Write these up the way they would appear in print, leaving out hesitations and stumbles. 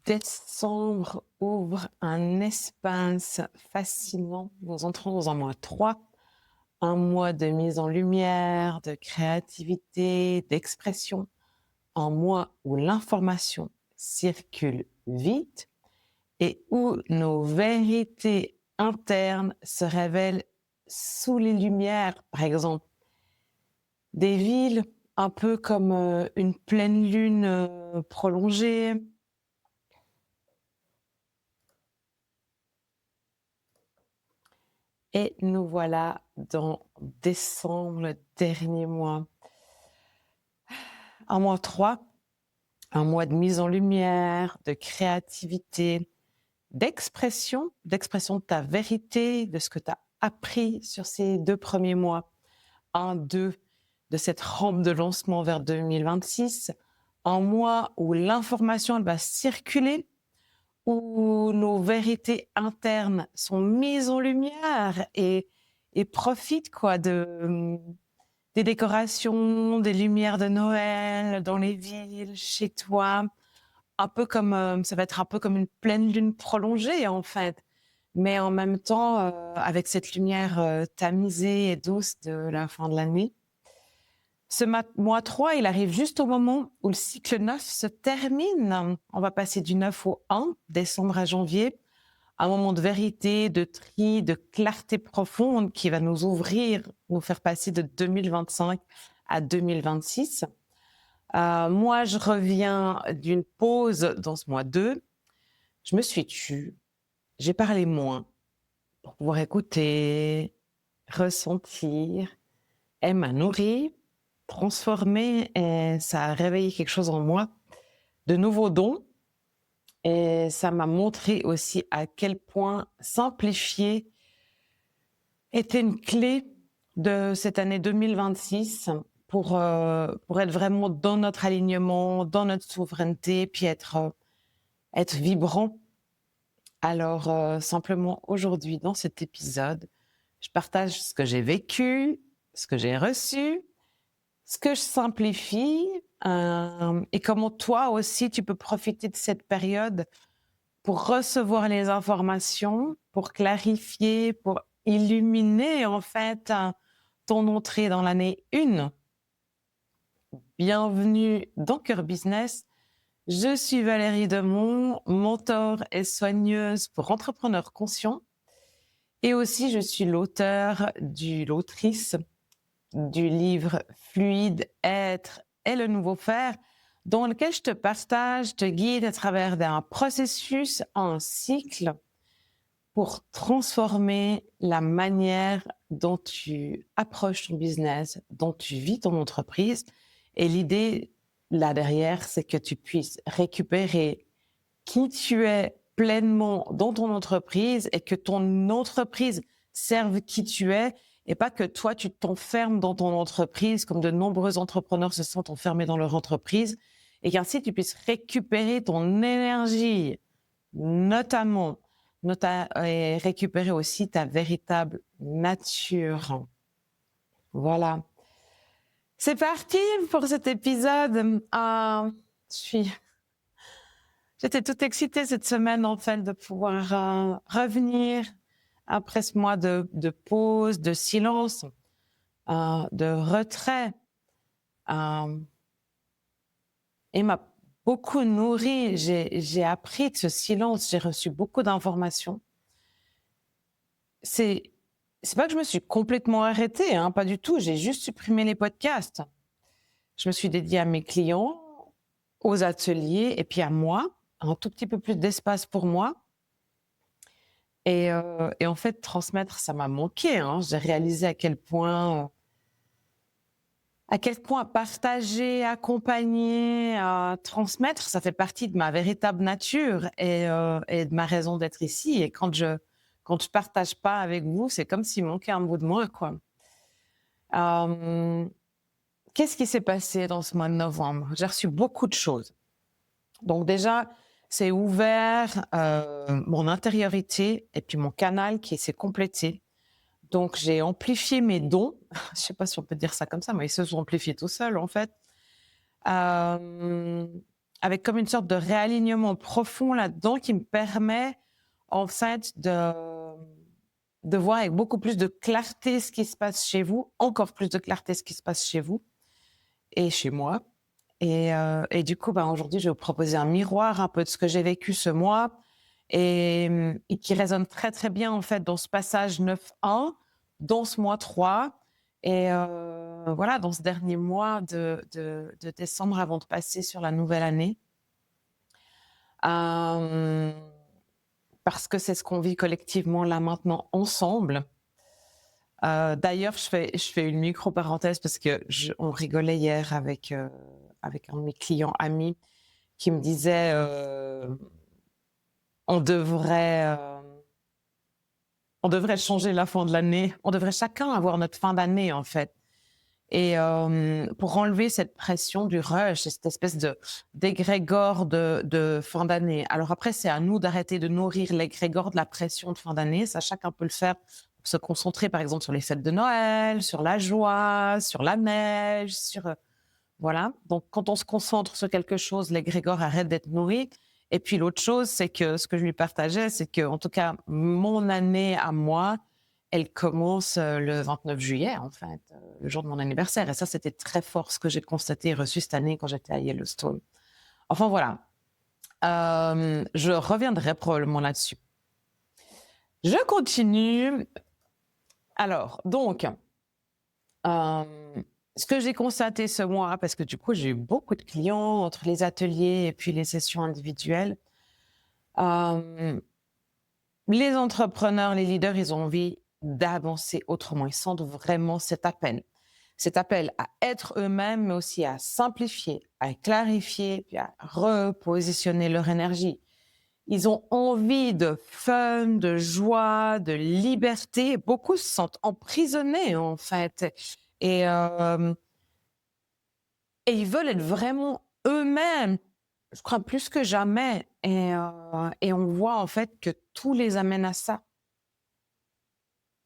Décembre ouvre un espace fascinant. Nous entrons dans un mois 3, un mois de mise en lumière, de créativité, d'expression, un mois où l'information circule vite et où nos vérités internes se révèlent sous les lumières. Par exemple, des villes un peu comme une pleine lune prolongée. Et nous voilà dans décembre, le dernier mois. Un mois 3, un mois de mise en lumière, de créativité, d'expression de ta vérité, de ce que tu as appris sur ces 2 premiers mois. 1, 2, de cette rampe de lancement vers 2026. Un mois où l'information, elle va circuler, où nos vérités internes sont mises en lumière et profitent quoi des décorations, des lumières de Noël dans les villes, chez toi. Un peu comme ça va être un peu comme une pleine lune prolongée en fait, mais en même temps avec cette lumière tamisée et douce de la fin de l'année. Ce mois 3, il arrive juste au moment où le cycle 9 se termine. On va passer du 9 au 1, décembre à janvier. Un moment de vérité, de tri, de clarté profonde qui va nous ouvrir, nous faire passer de 2025 à 2026. Moi, je reviens d'une pause dans ce mois 2. Je me suis tue. J'ai parlé moins pour pouvoir écouter, ressentir. Elle m'a nourri, transformé et ça a réveillé quelque chose en moi, de nouveaux dons. Et ça m'a montré aussi à quel point simplifier était une clé de cette année 2026 pour être vraiment dans notre alignement, dans notre souveraineté, puis être vibrant. Alors, simplement aujourd'hui, dans cet épisode, je partage ce que j'ai vécu, ce que j'ai reçu, ce que je simplifie, et comment toi aussi tu peux profiter de cette période pour recevoir les informations, pour clarifier, pour illuminer en fait ton entrée dans l'année 1. Bienvenue dans Cœur Business. Je suis Valérie Demont, mentor et soigneuse pour entrepreneurs conscients. Et aussi, je suis l'autrice du livre Fluide, être et le nouveau faire, dans lequel je te partage, te guide à travers d'un processus, un cycle pour transformer la manière dont tu approches ton business, dont tu vis ton entreprise. Et l'idée là derrière, c'est que tu puisses récupérer qui tu es pleinement dans ton entreprise et que ton entreprise serve qui tu es et pas que toi, tu t'enfermes dans ton entreprise comme de nombreux entrepreneurs se sentent enfermés dans leur entreprise et qu'ainsi tu puisses récupérer ton énergie, notamment et récupérer aussi ta véritable nature. Voilà. C'est parti pour cet épisode. J'étais toute excitée cette semaine, en fait, de pouvoir revenir après ce mois de pause, de silence, de retrait. Et m'a beaucoup nourri. J'ai appris de ce silence. J'ai reçu beaucoup d'informations. C'est pas que je me suis complètement arrêtée, hein, pas du tout. J'ai juste supprimé les podcasts. Je me suis dédiée à mes clients, aux ateliers et puis à moi, un tout petit peu plus d'espace pour moi. Et en fait, transmettre, ça m'a manqué. Hein. J'ai réalisé à quel point partager, accompagner, transmettre, ça fait partie de ma véritable nature et de ma raison d'être ici. Et quand je partage pas avec vous, c'est comme s'il manquait un bout de moi, quoi. Qu'est-ce qui s'est passé dans ce mois de novembre? J'ai reçu beaucoup de choses. Donc déjà, c'est ouvert mon intériorité et puis mon canal qui s'est complété. Donc j'ai amplifié mes dons. Je sais pas si on peut dire ça comme ça, mais ils se sont amplifiés tout seuls en fait. avec comme une sorte de réalignement profond là-dedans qui me permet, en fait, de voir avec beaucoup plus de clarté ce qui se passe chez vous, encore plus de clarté ce qui se passe chez vous et chez moi. Et du coup, aujourd'hui, je vais vous proposer un miroir un peu de ce que j'ai vécu ce mois et qui résonne très, très bien, en fait, dans ce passage 9-1, dans ce mois 3 et voilà, dans ce dernier mois de décembre avant de passer sur la nouvelle année. Euh, Parce que c'est ce qu'on vit collectivement là maintenant ensemble. D'ailleurs, je fais une micro-parenthèse parce que on rigolait hier avec un de mes clients amis qui me disait on devrait euh, on devrait changer la fin de l'année. On devrait chacun avoir notre fin d'année en fait. Et pour enlever cette pression du rush, cette espèce d'égrégore de fin d'année. Alors après, c'est à nous d'arrêter de nourrir l'égrégore de la pression de fin d'année. Ça, chacun peut le faire pour se concentrer, par exemple, sur les fêtes de Noël, sur la joie, sur la neige, voilà. Donc, quand on se concentre sur quelque chose, l'égrégore arrête d'être nourri. Et puis, l'autre chose, c'est que ce que je lui partageais, c'est que, en tout cas, mon année à moi, elle commence le 29 juillet, en fait, le jour de mon anniversaire. Et ça, c'était très fort ce que j'ai constaté et reçu cette année quand j'étais à Yellowstone. Enfin, voilà. Je reviendrai probablement là-dessus. Je continue. Alors, donc, ce que j'ai constaté ce mois, parce que du coup, j'ai eu beaucoup de clients entre les ateliers et puis les sessions individuelles. Les entrepreneurs, les leaders, ils ont envie d'avancer autrement. Ils sentent vraiment cet appel. Cet appel à être eux-mêmes, mais aussi à simplifier, à clarifier, puis à repositionner leur énergie. Ils ont envie de fun, de joie, de liberté. Beaucoup se sentent emprisonnés, en fait. Et, euh, et ils veulent être vraiment eux-mêmes, je crois, plus que jamais. Et on voit, en fait, que tout les amène à ça.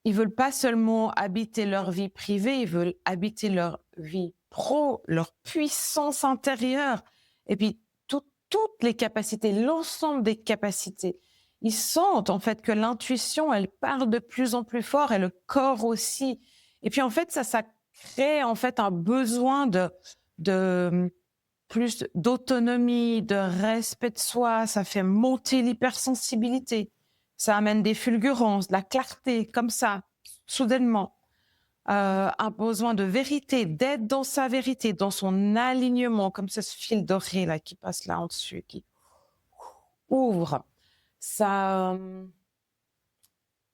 Ils veulent pas seulement habiter leur vie privée, ils veulent habiter leur vie pro, leur puissance intérieure. Et puis, toutes les capacités, l'ensemble des capacités. Ils sentent, en fait, que l'intuition, elle parle de plus en plus fort et le corps aussi. Et puis, en fait, ça crée, en fait, un besoin de plus d'autonomie, de respect de soi. Ça fait monter l'hypersensibilité. Ça amène des fulgurances, de la clarté, comme ça, soudainement. Un besoin de vérité, d'être dans sa vérité, dans son alignement, comme ce fil doré là qui passe là en dessus, qui ouvre. Ça,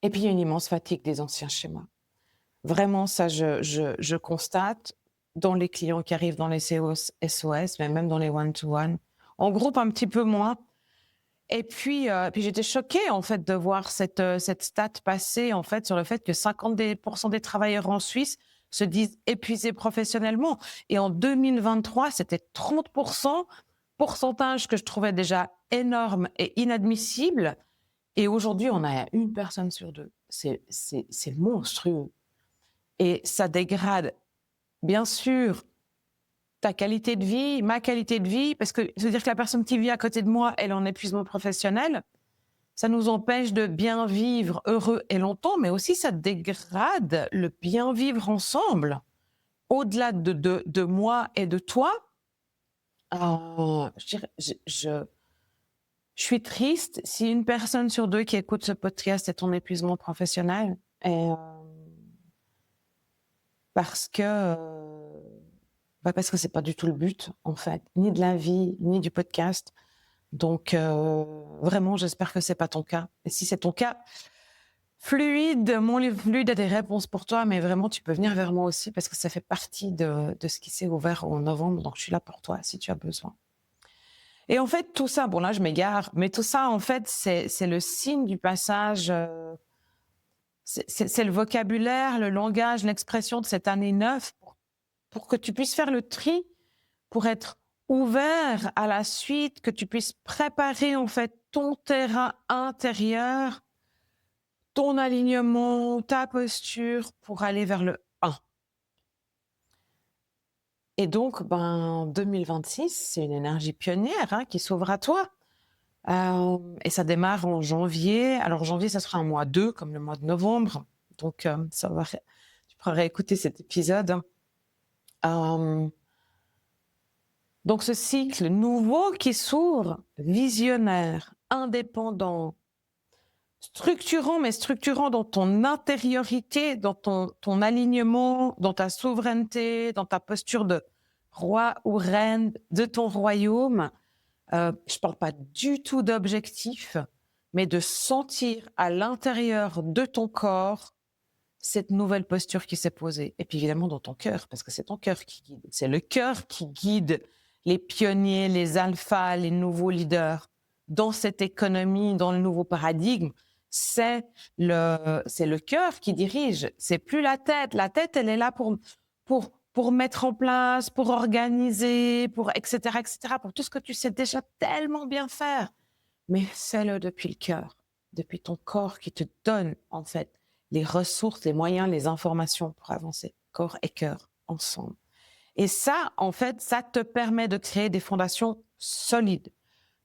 et puis il y a une immense fatigue des anciens schémas. Vraiment, ça, je constate dans les clients qui arrivent dans les SOS, mais même dans les one-to-one. En groupe, un petit peu moins. Et puis j'étais choquée en fait de voir cette stat passer en fait sur le fait que 50% des travailleurs en Suisse se disent épuisés professionnellement. Et en 2023, c'était 30%, pourcentage que je trouvais déjà énorme et inadmissible. Et aujourd'hui, on a une personne sur deux. C'est monstrueux. Et ça dégrade, bien sûr, ta qualité de vie, ma qualité de vie, parce que je veux dire que la personne qui vit à côté de moi, elle est en épuisement professionnel. Ça nous empêche de bien vivre heureux et longtemps, mais aussi ça dégrade le bien vivre ensemble. Au-delà de moi et de toi, je suis triste si une personne sur deux qui écoute ce podcast est en épuisement professionnel. Parce que parce que c'est pas du tout le but, en fait, ni de la vie, ni du podcast. Donc, vraiment, j'espère que c'est pas ton cas. Et si c'est ton cas, mon livre Fluide a des réponses pour toi, mais vraiment, tu peux venir vers moi aussi parce que ça fait partie de ce qui s'est ouvert en novembre. Donc, je suis là pour toi si tu as besoin. Et en fait, tout ça, bon là, je m'égare, mais tout ça, en fait, c'est le signe du passage. C'est le vocabulaire, le langage, l'expression de cette année 9 pour que tu puisses faire le tri, pour être ouvert à la suite, que tu puisses préparer en fait ton terrain intérieur, ton alignement, ta posture pour aller vers le 1. Et donc, 2026, c'est une énergie pionnière qui s'ouvre à toi. Et ça démarre en janvier. Alors, janvier, ça sera un mois 2, comme le mois de novembre. Donc, tu pourras réécouter cet épisode. Donc, ce cycle nouveau qui s'ouvre, visionnaire, indépendant, structurant, mais structurant dans ton intériorité, dans ton alignement, dans ta souveraineté, dans ta posture de roi ou reine de ton royaume. Je parle pas du tout d'objectif, mais de sentir à l'intérieur de ton corps cette nouvelle posture qui s'est posée. Et puis évidemment dans ton cœur, parce que c'est ton cœur qui guide. C'est le cœur qui guide les pionniers, les alphas, les nouveaux leaders dans cette économie, dans le nouveau paradigme. C'est le cœur qui dirige. C'est plus la tête. La tête, elle est là pour mettre en place, pour organiser, pour etc., pour tout ce que tu sais déjà tellement bien faire. Mais fais-le depuis le cœur, depuis ton corps qui te donne, en fait, les ressources, les moyens, les informations pour avancer, corps et cœur, ensemble. Et ça, en fait, ça te permet de créer des fondations solides,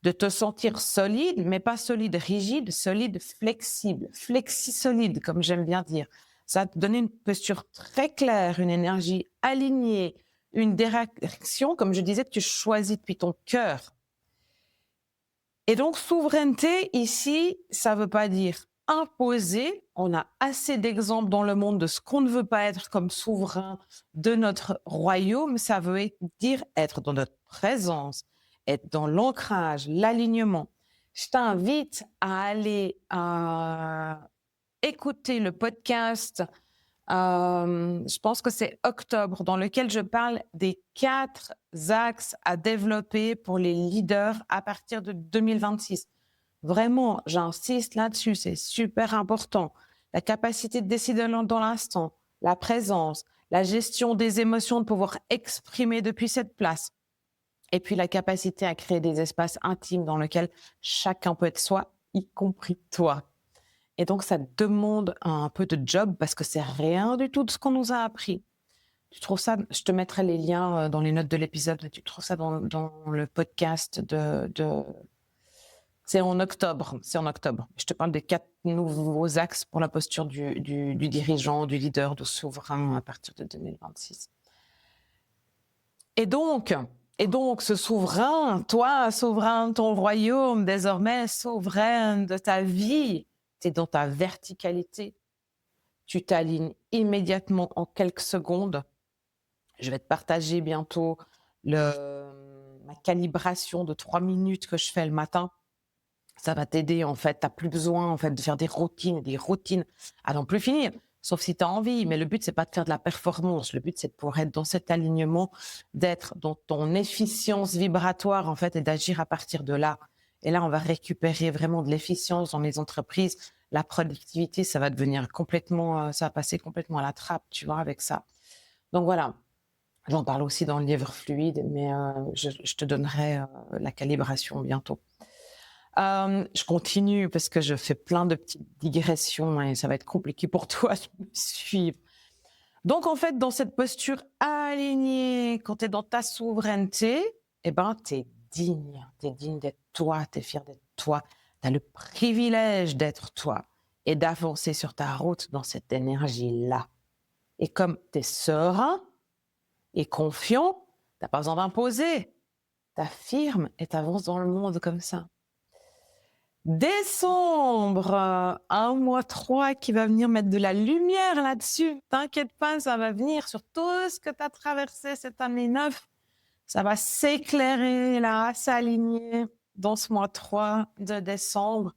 de te sentir solide, mais pas solide rigide, solide flexible, flexi-solide, comme j'aime bien dire. Ça va te donner une posture très claire, une énergie alignée, une direction, comme je disais, que tu choisis depuis ton cœur. Et donc, souveraineté, ici, ça ne veut pas dire imposer. On a assez d'exemples dans le monde de ce qu'on ne veut pas être comme souverain de notre royaume. Ça veut dire être dans notre présence, être dans l'ancrage, l'alignement. Je t'invite à aller écouter le podcast, je pense que c'est octobre, dans lequel je parle des 4 axes à développer pour les leaders à partir de 2026. Vraiment, j'insiste là-dessus, c'est super important. La capacité de décider dans l'instant, la présence, la gestion des émotions, de pouvoir exprimer depuis cette place. Et puis la capacité à créer des espaces intimes dans lesquels chacun peut être soi, y compris toi. Et donc, ça demande un peu de job parce que c'est rien du tout de ce qu'on nous a appris. Tu trouves ça, je te mettrai les liens dans les notes de l'épisode, tu trouves ça dans le podcast c'est en octobre. Je te parle des 4 nouveaux axes pour la posture du dirigeant, du leader, du souverain à partir de 2026. Et donc, ce souverain, toi, souverain de ton royaume, désormais souverain de ta vie, tu es dans ta verticalité. Tu t'alignes immédiatement en quelques secondes. Je vais te partager bientôt ma calibration de 3 minutes que je fais le matin. Ça va t'aider, en fait. Tu n'as plus besoin, en fait, de faire des routines à n'en plus finir. Sauf si tu as envie. Mais le but, c'est pas de faire de la performance. Le but, c'est de pouvoir être dans cet alignement, d'être dans ton efficience vibratoire, en fait, et d'agir à partir de là. Et là, on va récupérer vraiment de l'efficience dans les entreprises. La productivité, ça va devenir complètement, ça va passer complètement à la trappe, tu vois, avec ça. Donc voilà. J'en parle aussi dans le livre Fluide, mais je te donnerai la calibration bientôt. Je continue parce que je fais plein de petites digressions et ça va être compliqué pour toi de me suivre. Donc, en fait, dans cette posture alignée, quand tu es dans ta souveraineté, tu es digne. Tu es digne d'être toi, tu es fier d'être toi. Tu as le privilège d'être toi et d'avancer sur ta route dans cette énergie-là. Et comme tu es serein et confiant, tu n'as pas besoin d'imposer. Tu affirmes et tu avances dans le monde comme ça. Décembre, un mois 3 qui va venir mettre de la lumière là-dessus. T'inquiète pas, ça va venir sur tout ce que tu as traversé cette année 9. Ça va s'éclairer là, s'aligner dans ce mois 3 de décembre.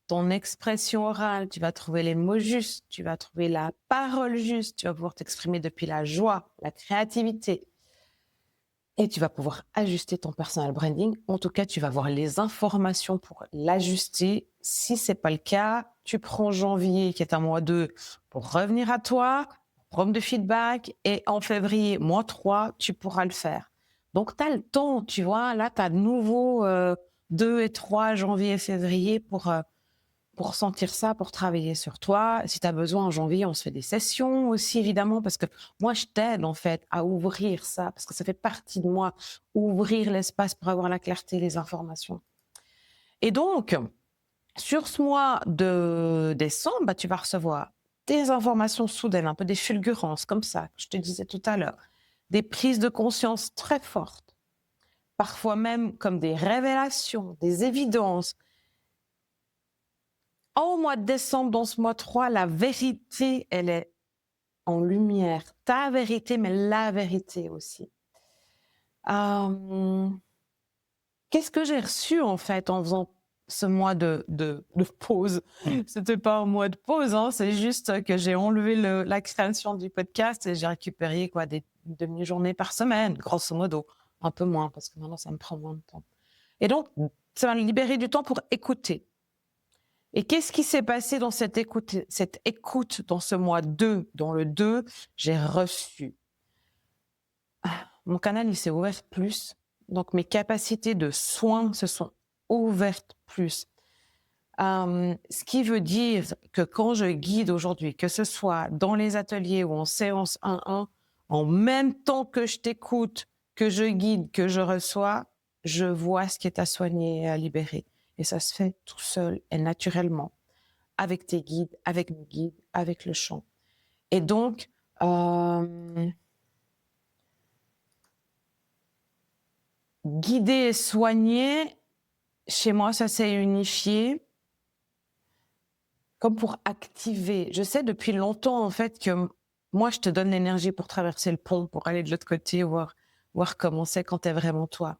Ton expression orale, tu vas trouver les mots justes, tu vas trouver la parole juste, tu vas pouvoir t'exprimer depuis la joie, la créativité. Et tu vas pouvoir ajuster ton personal branding. En tout cas, tu vas avoir les informations pour l'ajuster. Si ce n'est pas le cas, tu prends janvier, qui est un mois 2, pour revenir à toi, prendre de feedback. Et en février, mois 3, tu pourras le faire. Donc, tu as le temps, tu vois. Là, tu as de nouveau 2 et 3 janvier et février pour pour sentir ça, pour travailler sur toi. Si tu as besoin, en janvier, on se fait des sessions aussi, évidemment, parce que moi, je t'aide, en fait, à ouvrir ça, parce que ça fait partie de moi, ouvrir l'espace pour avoir la clarté, les informations. Et donc, sur ce mois de décembre, bah, tu vas recevoir des informations soudaines, un peu des fulgurances, comme ça, que je te disais tout à l'heure, des prises de conscience très fortes, parfois même comme des révélations, des évidences. Au mois de décembre, dans ce mois 3, la vérité, elle est en lumière. Ta vérité, mais la vérité aussi. Qu'est-ce que j'ai reçu, en fait, en faisant ce mois de pause? C'était pas un mois de pause, hein, c'est juste que j'ai enlevé la création du podcast et j'ai récupéré quoi, des demi-journées par semaine, grosso modo. Un peu moins, parce que maintenant, ça me prend moins de temps. Et donc, ça m'a libéré du temps pour écouter. Et qu'est-ce qui s'est passé dans cette écoute dans ce mois 2? Dans le 2, j'ai reçu. Mon canal, il s'est ouvert plus. Donc, mes capacités de soins se sont ouvertes plus. Ce qui veut dire que quand je guide aujourd'hui, que ce soit dans les ateliers ou en séance 1-1, en même temps que je t'écoute, que je guide, que je reçois, je vois ce qui est à soigner et à libérer. Et ça se fait tout seul et naturellement, avec tes guides, avec mes guides, avec le chant. Et donc, guider et soigner, chez moi, ça s'est unifié comme pour activer. Je sais depuis longtemps, en fait, que moi, je te donne l'énergie pour traverser le pont, pour aller de l'autre côté, voir comment c'est quand t'es vraiment toi.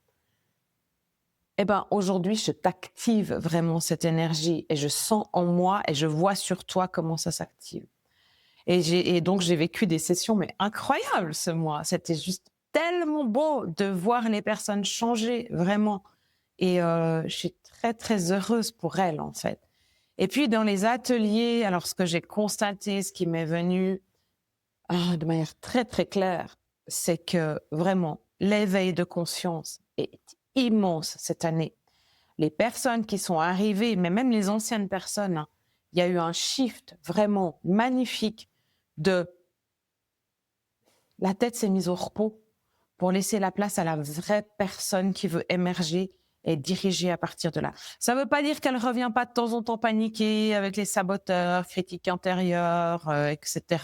Eh ben, aujourd'hui, je t'active vraiment cette énergie et je sens en moi et je vois sur toi comment ça s'active. Et donc, j'ai vécu des sessions, mais incroyables ce mois. C'était juste tellement beau de voir les personnes changer, vraiment. Et je suis très, très heureuse pour elles, en fait. Et puis, dans les ateliers, alors ce que j'ai constaté, ce qui m'est venu de manière très, très claire, c'est que vraiment, l'éveil de conscience est immense cette année. Les personnes qui sont arrivées, mais même les anciennes personnes, hein, il y a eu un shift vraiment magnifique de la tête s'est mise au repos pour laisser la place à la vraie personne qui veut émerger et diriger à partir de là. Ça ne veut pas dire qu'elle ne revient pas de temps en temps paniquer avec les saboteurs, critiques intérieures, etc.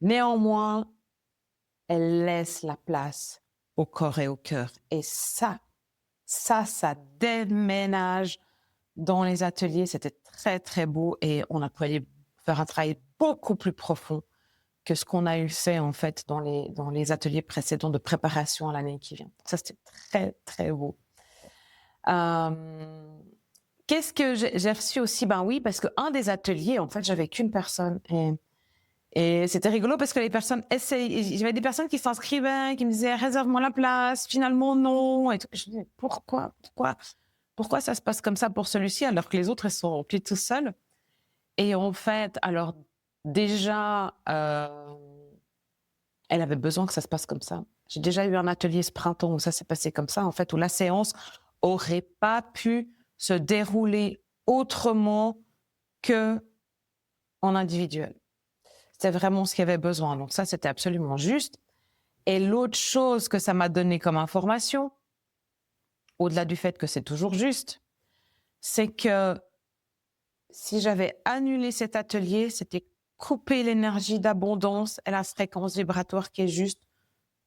Néanmoins, elle laisse la place au corps et au cœur. Et ça déménage dans les ateliers. C'était très, très beau et on a pu aller faire un travail beaucoup plus profond que ce qu'on a eu fait en fait dans les ateliers précédents de préparation à l'année qui vient. Ça, c'était très, très beau. Qu'est-ce que j'ai reçu aussi? Ben oui, parce qu'un des ateliers, en fait, j'avais qu'une personne. Et c'était rigolo parce que les personnes essayent. J'avais des personnes qui s'inscrivaient, qui me disaient réserve-moi la place. Finalement, non. Et je me disais pourquoi ça se passe comme ça pour celui-ci alors que les autres, elles sont remplies tout seuls. Et en fait, alors déjà, elle avait besoin que ça se passe comme ça. J'ai déjà eu un atelier ce printemps où ça s'est passé comme ça, en fait, où la séance aurait pas pu se dérouler autrement que en individuel. C'était vraiment ce qu'il y avait besoin. Donc ça, c'était absolument juste. Et l'autre chose que ça m'a donné comme information, au-delà du fait que c'est toujours juste, c'est que si j'avais annulé cet atelier, c'était couper l'énergie d'abondance et la fréquence vibratoire qui est juste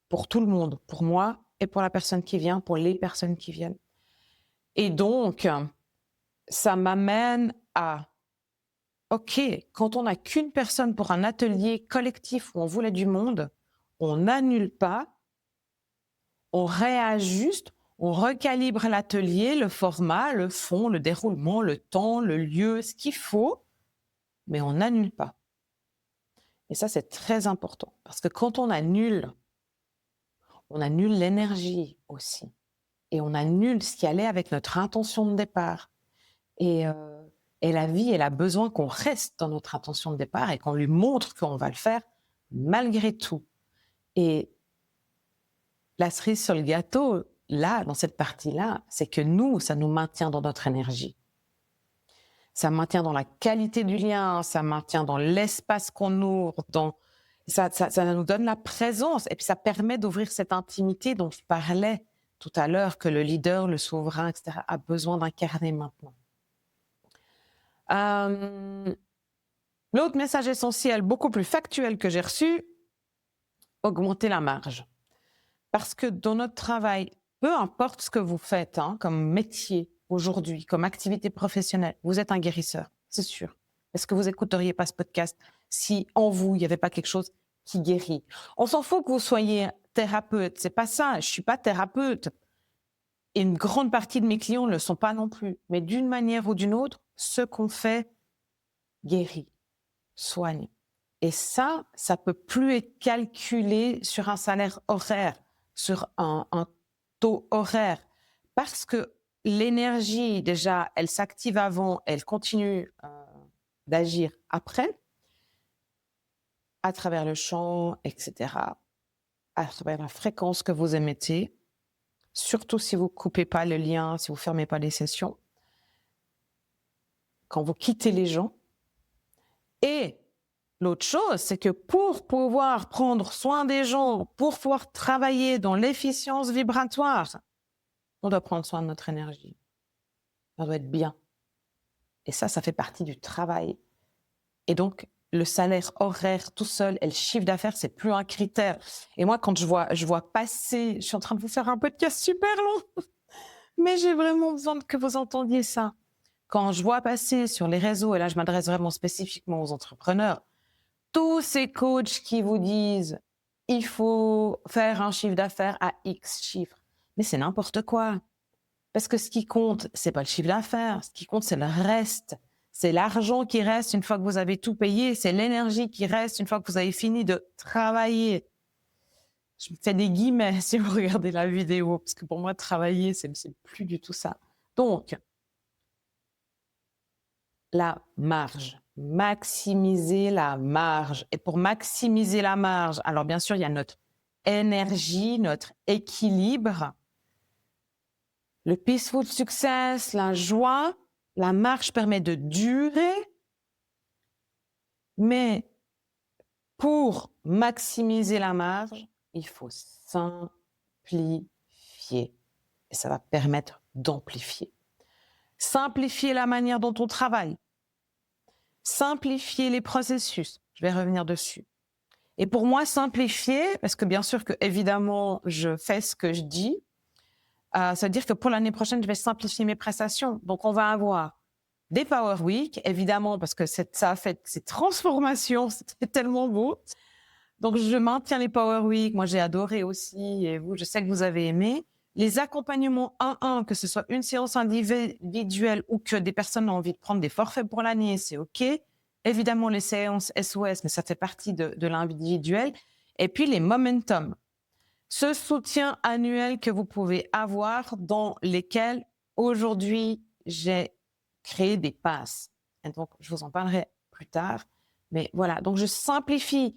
pour tout le monde, pour moi et pour la personne qui vient, pour les personnes qui viennent. Et donc, ça m'amène à, OK, quand on n'a qu'une personne pour un atelier collectif où on voulait du monde, on n'annule pas, on réajuste, on recalibre l'atelier, le format, le fond, le déroulement, le temps, le lieu, ce qu'il faut, mais on n'annule pas. Et ça, c'est très important parce que quand on annule l'énergie aussi. Et on annule ce qui allait avec notre intention de départ. Et la vie, elle a besoin qu'on reste dans notre intention de départ et qu'on lui montre qu'on va le faire malgré tout. Et la cerise sur le gâteau, là, dans cette partie-là, c'est que nous, ça nous maintient dans notre énergie. ça maintient dans la qualité du lien, ça maintient dans l'espace qu'on ouvre, ça nous donne la présence et puis ça permet d'ouvrir cette intimité dont je parlais tout à l'heure, que le leader, le souverain, etc., a besoin d'incarner maintenant. L'autre message essentiel, beaucoup plus factuel que j'ai reçu, augmenter la marge. Parce que dans notre travail, peu importe ce que vous faites comme métier aujourd'hui, comme activité professionnelle, vous êtes un guérisseur, c'est sûr. Est-ce que vous n'écouteriez pas ce podcast si en vous, il n'y avait pas quelque chose qui guérit? On s'en fout que vous soyez thérapeute, c'est pas ça, je suis pas thérapeute. Et une grande partie de mes clients ne le sont pas non plus. Mais d'une manière ou d'une autre, ce qu'on fait guérit, soigne. Et ça peut plus être calculé sur un salaire horaire, sur un taux horaire. Parce que l'énergie, déjà, elle s'active avant, elle continue d'agir après, à travers le chant, etc., à travers la fréquence que vous émettez, surtout si vous ne coupez pas le lien, si vous ne fermez pas les sessions, quand vous quittez les gens. Et l'autre chose, c'est que pour pouvoir prendre soin des gens, pour pouvoir travailler dans l'efficience vibratoire, on doit prendre soin de notre énergie. On doit être bien. Et ça fait partie du travail. Et donc, le salaire horaire tout seul et le chiffre d'affaires, c'est plus un critère. Et moi, quand je vois passer, je suis en train de vous faire un podcast super long, mais j'ai vraiment besoin que vous entendiez ça. Quand je vois passer sur les réseaux, et là, je m'adresse vraiment spécifiquement aux entrepreneurs, tous ces coachs qui vous disent « il faut faire un chiffre d'affaires à X chiffres », mais c'est n'importe quoi. Parce que ce qui compte, c'est pas le chiffre d'affaires, ce qui compte, c'est le reste. C'est l'argent qui reste une fois que vous avez tout payé, c'est l'énergie qui reste une fois que vous avez fini de travailler. Je me fais des guillemets si vous regardez la vidéo, parce que pour moi, travailler, c'est plus du tout ça. Donc, la marge, maximiser la marge. Et pour maximiser la marge, alors bien sûr, il y a notre énergie, notre équilibre, le peaceful success, la joie. La marge permet de durer, mais pour maximiser la marge, il faut simplifier. Et ça va permettre d'amplifier. Simplifier la manière dont on travaille. Simplifier les processus. Je vais revenir dessus. Et pour moi, simplifier, parce que bien sûr que évidemment, je fais ce que je dis, ça veut dire que pour l'année prochaine, je vais simplifier mes prestations. Donc, on va avoir des Power Week, évidemment, parce que ça a fait ces transformations, c'était tellement beau. Donc, je maintiens les Power Week. Moi, j'ai adoré aussi, et vous, je sais que vous avez aimé. Les accompagnements 1-1, que ce soit une séance individuelle ou que des personnes ont envie de prendre des forfaits pour l'année, c'est OK. Évidemment, les séances SOS, mais ça fait partie de l'individuel. Et puis, les momentum. Ce soutien annuel que vous pouvez avoir dans lesquels, aujourd'hui, j'ai créé des passes. Et donc, je vous en parlerai plus tard. Mais voilà, donc je simplifie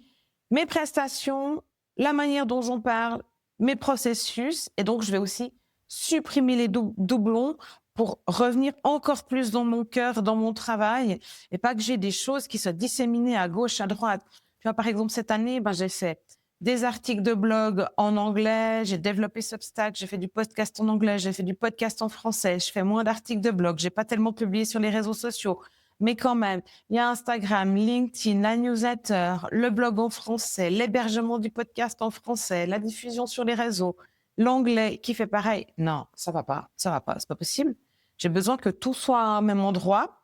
mes prestations, la manière dont j'en parle, mes processus. Et donc, je vais aussi supprimer les doublons pour revenir encore plus dans mon cœur, dans mon travail. Et pas que j'ai des choses qui soient disséminées à gauche, à droite. Tu vois, par exemple, cette année, j'ai fait des articles de blog en anglais, j'ai développé Substack, j'ai fait du podcast en anglais, j'ai fait du podcast en français, je fais moins d'articles de blog, j'ai pas tellement publié sur les réseaux sociaux, mais quand même, il y a Instagram, LinkedIn, la newsletter, le blog en français, l'hébergement du podcast en français, la diffusion sur les réseaux, l'anglais qui fait pareil. Non, ça va pas, c'est pas possible. J'ai besoin que tout soit au même endroit.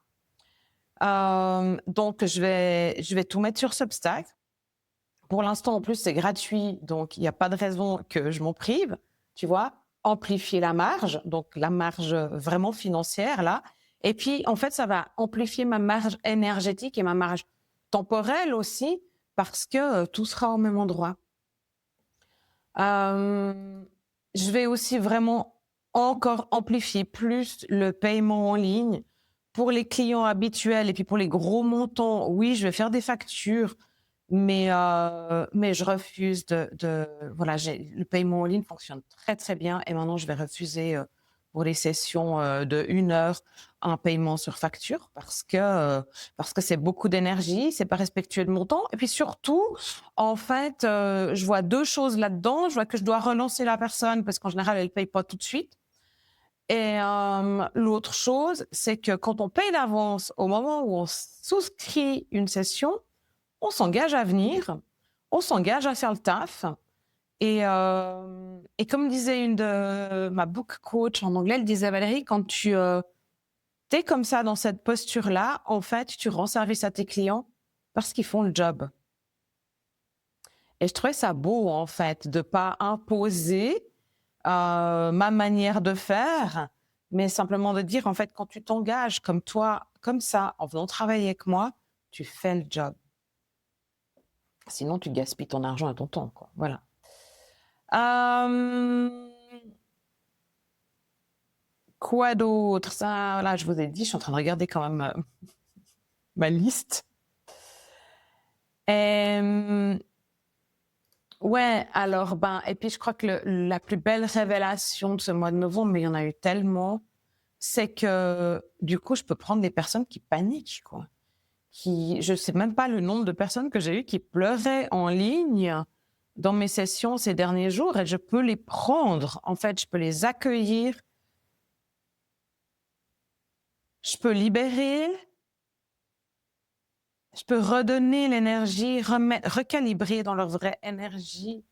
Donc, je vais tout mettre sur Substack. Pour l'instant, en plus, c'est gratuit, donc il n'y a pas de raison que je m'en prive, tu vois. Amplifier la marge, donc la marge vraiment financière, là. Et puis, en fait, ça va amplifier ma marge énergétique et ma marge temporelle aussi, parce que tout sera au même endroit. Je vais aussi vraiment encore amplifier plus le paiement en ligne. Pour les clients habituels et puis pour les gros montants, oui, je vais faire des factures, mais je refuse voilà, le paiement en ligne fonctionne très, très bien et maintenant, je vais refuser pour les sessions de 1 heure un paiement sur facture parce que c'est beaucoup d'énergie, c'est pas respectueux de mon temps. Et puis surtout, en fait, je vois 2 choses là-dedans. Je vois que je dois relancer la personne parce qu'en général, elle paye pas tout de suite. Et l'autre chose, c'est que quand on paye d'avance, au moment où on souscrit une session, on s'engage à venir, on s'engage à faire le taf. Et comme disait une de ma book coach en anglais, elle disait: Valérie, quand tu es comme ça dans cette posture-là, en fait, tu rends service à tes clients parce qu'ils font le job. Et je trouvais ça beau, en fait, de pas imposer ma manière de faire, mais simplement de dire, en fait, quand tu t'engages comme toi, comme ça, en venant travailler avec moi, tu fais le job. Sinon, tu gaspilles ton argent et ton temps, quoi. Voilà. Quoi d'autre? Ça, là, je vous ai dit, je suis en train de regarder quand même ma liste. Ouais, alors, et puis je crois que la plus belle révélation de ce mois de novembre, mais il y en a eu tellement, c'est que du coup, je peux prendre des personnes qui paniquent, quoi. Je sais même pas le nombre de personnes que j'ai eues qui pleuraient en ligne dans mes sessions ces derniers jours, et je peux les prendre. En fait, je peux les accueillir, je peux libérer, je peux redonner l'énergie, recalibrer dans leur vraie énergie.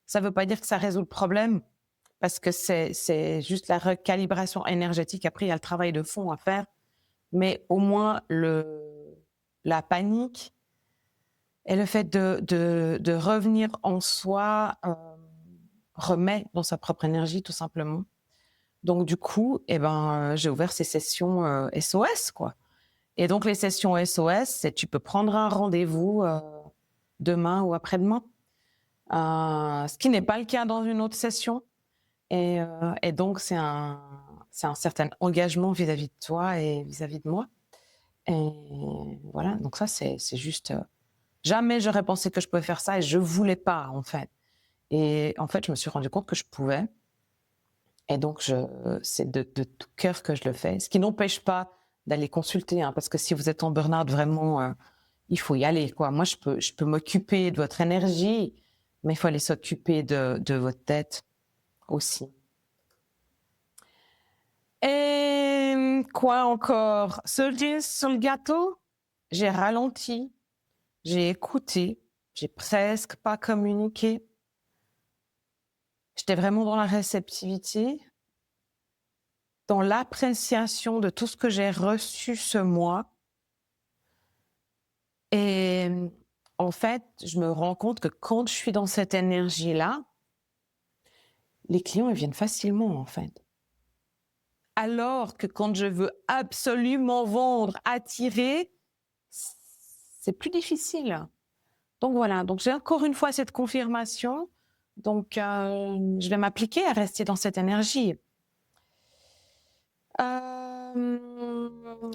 Ça ne veut pas dire que ça résout le problème, parce que c'est juste la recalibration énergétique. Après, il y a le travail de fond à faire. Mais au moins, la panique et le fait de revenir en soi remet dans sa propre énergie, tout simplement. Donc, du coup, j'ai ouvert ces sessions SOS, quoi. Et donc, les sessions SOS, c'est tu peux prendre un rendez-vous demain ou après-demain, ce qui n'est pas le cas dans une autre session. Et donc, c'est un certain engagement vis-à-vis de toi et vis-à-vis de moi. Et voilà, donc ça, c'est juste... jamais j'aurais pensé que je pouvais faire ça et je voulais pas, en fait. Et en fait, je me suis rendu compte que je pouvais. Et donc, c'est de tout cœur que je le fais. Ce qui n'empêche pas d'aller consulter, hein, parce que si vous êtes en burn-out, vraiment, il faut y aller, quoi. Moi, je peux m'occuper de votre énergie, mais il faut aller s'occuper de votre tête aussi. Et quoi encore? Cerise sur le gâteau, j'ai ralenti, j'ai écouté, j'ai presque pas communiqué. J'étais vraiment dans la réceptivité, dans l'appréciation de tout ce que j'ai reçu ce mois. Et en fait, je me rends compte que quand je suis dans cette énergie-là, les clients, ils viennent facilement, en fait. Alors que quand je veux absolument vendre, attirer, c'est plus difficile. Donc voilà, donc j'ai encore une fois cette confirmation. Donc je vais m'appliquer à rester dans cette énergie.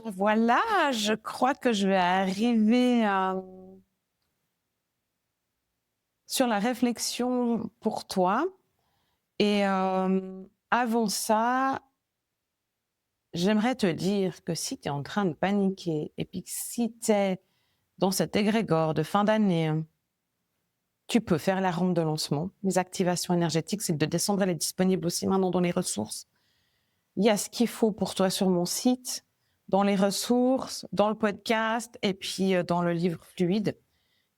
Voilà, je crois que je vais arriver sur la réflexion pour toi. Et avant ça, j'aimerais te dire que si tu es en train de paniquer et puis que si tu es dans cet égrégore de fin d'année, tu peux faire la rampe de lancement. Les activations énergétiques, c'est de décembre, elle est disponible aussi maintenant dans les ressources. Il y a ce qu'il faut pour toi sur mon site, dans les ressources, dans le podcast et puis dans le livre fluide.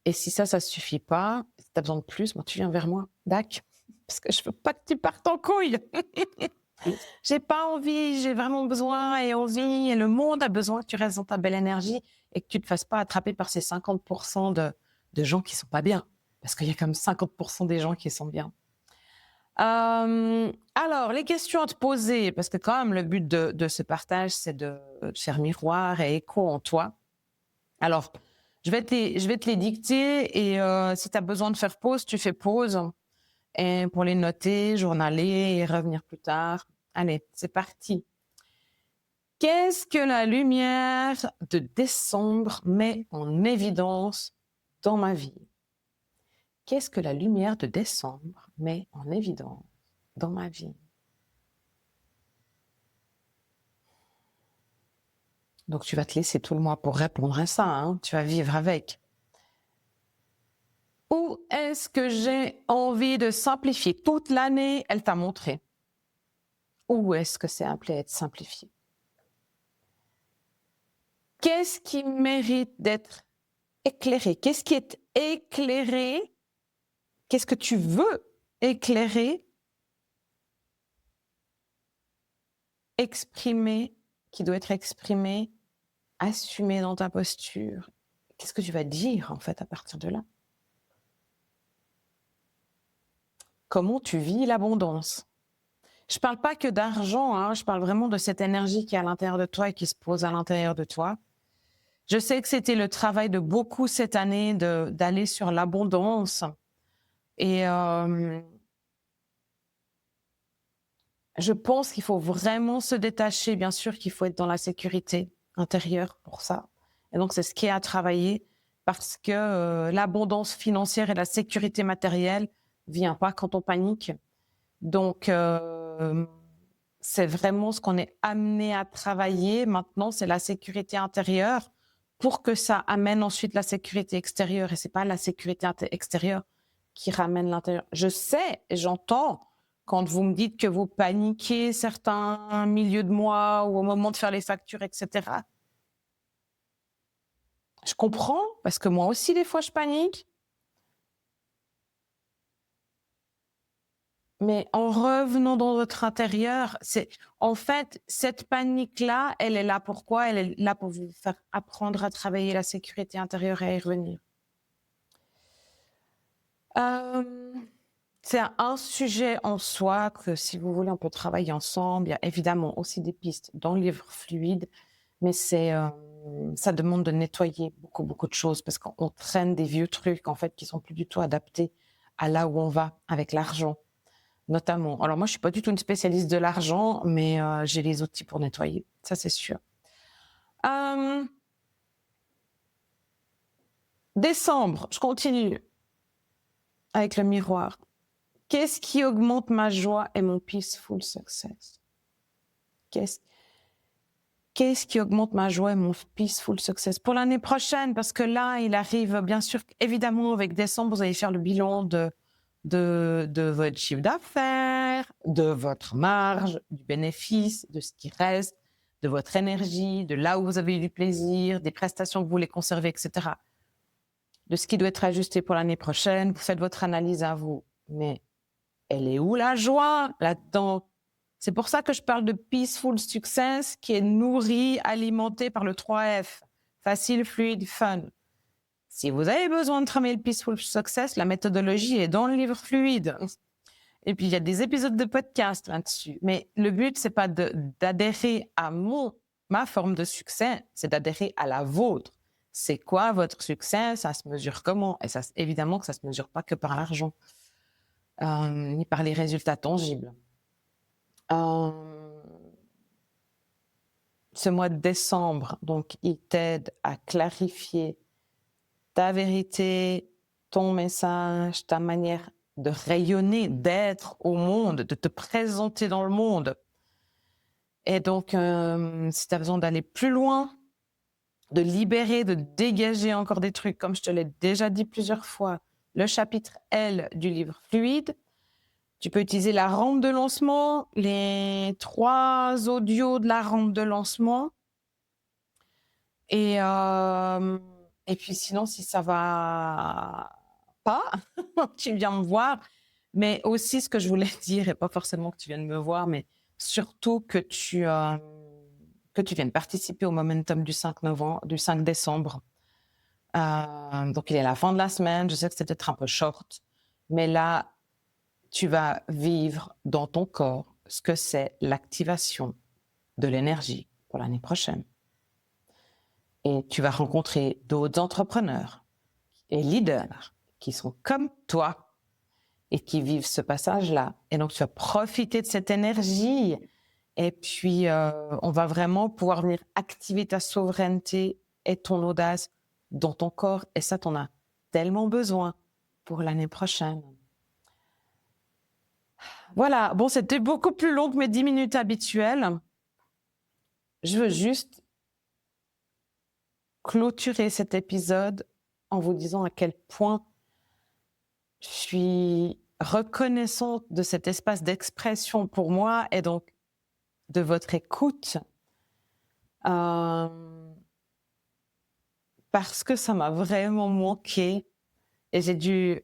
Et si ça suffit pas, si tu as besoin de plus, tu viens vers moi, d'accord? Parce que je veux pas que tu partes en couille. J'ai pas envie, j'ai vraiment besoin et envie, et le monde a besoin que tu restes dans ta belle énergie et que tu te fasses pas attraper par ces 50% de gens qui sont pas bien. Parce qu'il y a comme 50% des gens qui sont bien. Alors, les questions à te poser, parce que quand même, le but de ce partage, c'est de faire miroir et écho en toi. Alors, je vais te les dicter et si tu as besoin de faire pause, tu fais pause. Et pour les noter, journaler et revenir plus tard. Allez, c'est parti. Qu'est-ce que la lumière de décembre met en évidence dans ma vie? Qu'est-ce que la lumière de décembre met en évidence dans ma vie? Donc, tu vas te laisser tout le mois pour répondre à ça, hein. Tu vas vivre avec. Où est-ce que j'ai envie de simplifier? Toute l'année, elle t'a montré. Où est-ce que c'est appelé à être simplifié? Qu'est-ce qui mérite d'être éclairé? Qu'est-ce qui est éclairé? Qu'est-ce que tu veux éclairer, exprimer, qui doit être exprimé, assumé dans ta posture? Qu'est-ce que tu vas dire, en fait, à partir de là? Comment tu vis l'abondance? Je ne parle pas que d'argent, hein, je parle vraiment de cette énergie qui est à l'intérieur de toi et qui se pose à l'intérieur de toi. Je sais que c'était le travail de beaucoup cette année d'aller sur l'abondance. Et je pense qu'il faut vraiment se détacher. Bien sûr qu'il faut être dans la sécurité intérieure pour ça. Et donc, c'est ce qui est à travailler parce que l'abondance financière et la sécurité matérielle ne vient pas quand on panique. Donc, c'est vraiment ce qu'on est amené à travailler. Maintenant, c'est la sécurité intérieure pour que ça amène ensuite la sécurité extérieure. Et ce n'est pas la sécurité extérieure qui ramène l'intérieur. Je sais et j'entends quand vous me dites que vous paniquez certains milieux de mois ou au moment de faire les factures, etc. Je comprends parce que moi aussi, des fois, je panique. Mais en revenant dans votre intérieur, en fait, cette panique-là, elle est là pourquoi? Elle est là pour vous faire apprendre à travailler la sécurité intérieure et à y revenir. C'est un sujet en soi que, si vous voulez, on peut travailler ensemble. Il y a évidemment aussi des pistes dans le livre fluide, mais ça demande de nettoyer beaucoup, beaucoup de choses parce qu'on traîne des vieux trucs, en fait, qui sont plus du tout adaptés à là où on va avec l'argent. Notamment. Alors moi, je suis pas du tout une spécialiste de l'argent, mais j'ai les outils pour nettoyer, ça c'est sûr. Décembre, je continue avec le miroir. Qu'est-ce qui augmente ma joie et mon peaceful success? Qu'est-ce qui augmente ma joie et mon peaceful success pour l'année prochaine? Parce que là, il arrive, bien sûr, évidemment, avec décembre, vous allez faire le bilan de votre chiffre d'affaires, de votre marge, du bénéfice, de ce qui reste, de votre énergie, de là où vous avez eu du plaisir, des prestations que vous voulez conserver, etc. De ce qui doit être ajusté pour l'année prochaine. Vous faites votre analyse à vous. Mais elle est où la joie là-dedans? C'est pour ça que je parle de peaceful success qui est nourri, alimenté par le 3F. Facile, fluide, fun. Si vous avez besoin de travailler le Peaceful Success, la méthodologie est dans le livre fluide. Et puis, il y a des épisodes de podcast là-dessus. Mais le but, c'est pas d'adhérer à ma forme de succès, c'est d'adhérer à la vôtre. C'est quoi votre succès? Ça se mesure comment? Et ça, évidemment que ça se mesure pas que par l'argent, ni par les résultats tangibles. Ce mois de décembre, donc, il t'aide à clarifier ta vérité, ton message, ta manière de rayonner, d'être au monde, de te présenter dans le monde. Et donc, si tu as besoin d'aller plus loin, de libérer, de dégager encore des trucs, comme je te l'ai déjà dit plusieurs fois, le chapitre L du livre fluide, tu peux utiliser la rampe de lancement, les 3 audios de la rampe de lancement. Et puis sinon, si ça va pas, tu viens me voir. Mais aussi, ce que je voulais dire, et pas forcément que tu viennes me voir, mais surtout que tu viennes participer au Momentum du 5 décembre. Donc, il est à la fin de la semaine. Je sais que c'est peut-être un peu short, mais là, tu vas vivre dans ton corps ce que c'est l'activation de l'énergie pour l'année prochaine. Et tu vas rencontrer d'autres entrepreneurs et leaders qui sont comme toi et qui vivent ce passage-là. Et donc, tu vas profiter de cette énergie. Et puis, on va vraiment pouvoir venir activer ta souveraineté et ton audace dans ton corps. Et ça, t'en as tellement besoin pour l'année prochaine. Voilà. Bon, c'était beaucoup plus long que mes 10 minutes habituelles. Je veux juste clôturer cet épisode en vous disant à quel point je suis reconnaissante de cet espace d'expression pour moi et donc de votre écoute. Parce que ça m'a vraiment manqué et j'ai dû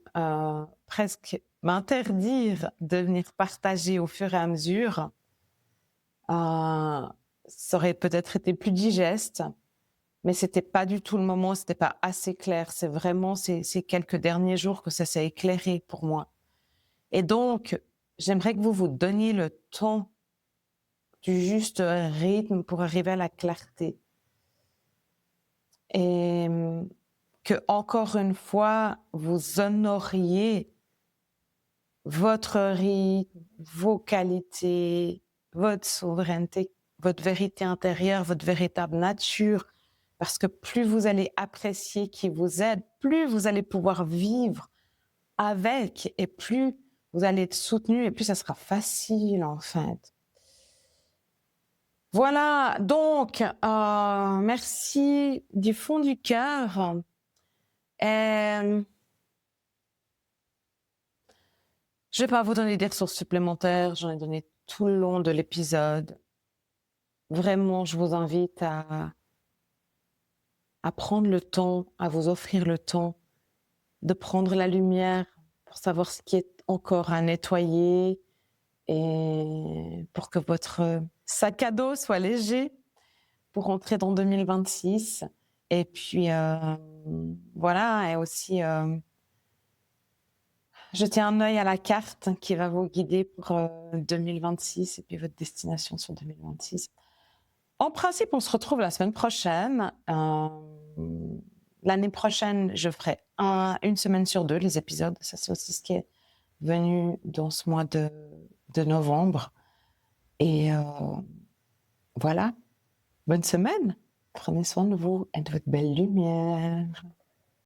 presque m'interdire de venir partager au fur et à mesure. Ça aurait peut-être été plus digeste, mais c'était pas du tout le moment, c'était pas assez clair. C'est vraiment ces quelques derniers jours que ça s'est éclairé pour moi. Et donc, j'aimerais que vous vous donniez le temps du juste rythme pour arriver à la clarté. Et que, encore une fois, vous honoriez votre rythme, vos qualités, votre souveraineté, votre vérité intérieure, votre véritable nature. Parce que plus vous allez apprécier qui vous êtes, plus vous allez pouvoir vivre avec et plus vous allez être soutenu et plus ça sera facile en fait. Voilà, donc merci du fond du cœur. Je ne vais pas vous donner des ressources supplémentaires, j'en ai donné tout le long de l'épisode. Vraiment, je vous invite à prendre le temps, à vous offrir le temps de prendre la lumière pour savoir ce qui est encore à nettoyer et pour que votre sac à dos soit léger pour entrer dans 2026. Et puis, voilà, et aussi, jetez un œil à la carte qui va vous guider pour 2026 et puis votre destination sur 2026. En principe, on se retrouve la semaine prochaine. L'année prochaine, je ferai une semaine sur 2 les épisodes. Ça, c'est aussi ce qui est venu dans ce mois de novembre. Et voilà, bonne semaine. Prenez soin de vous et de votre belle lumière.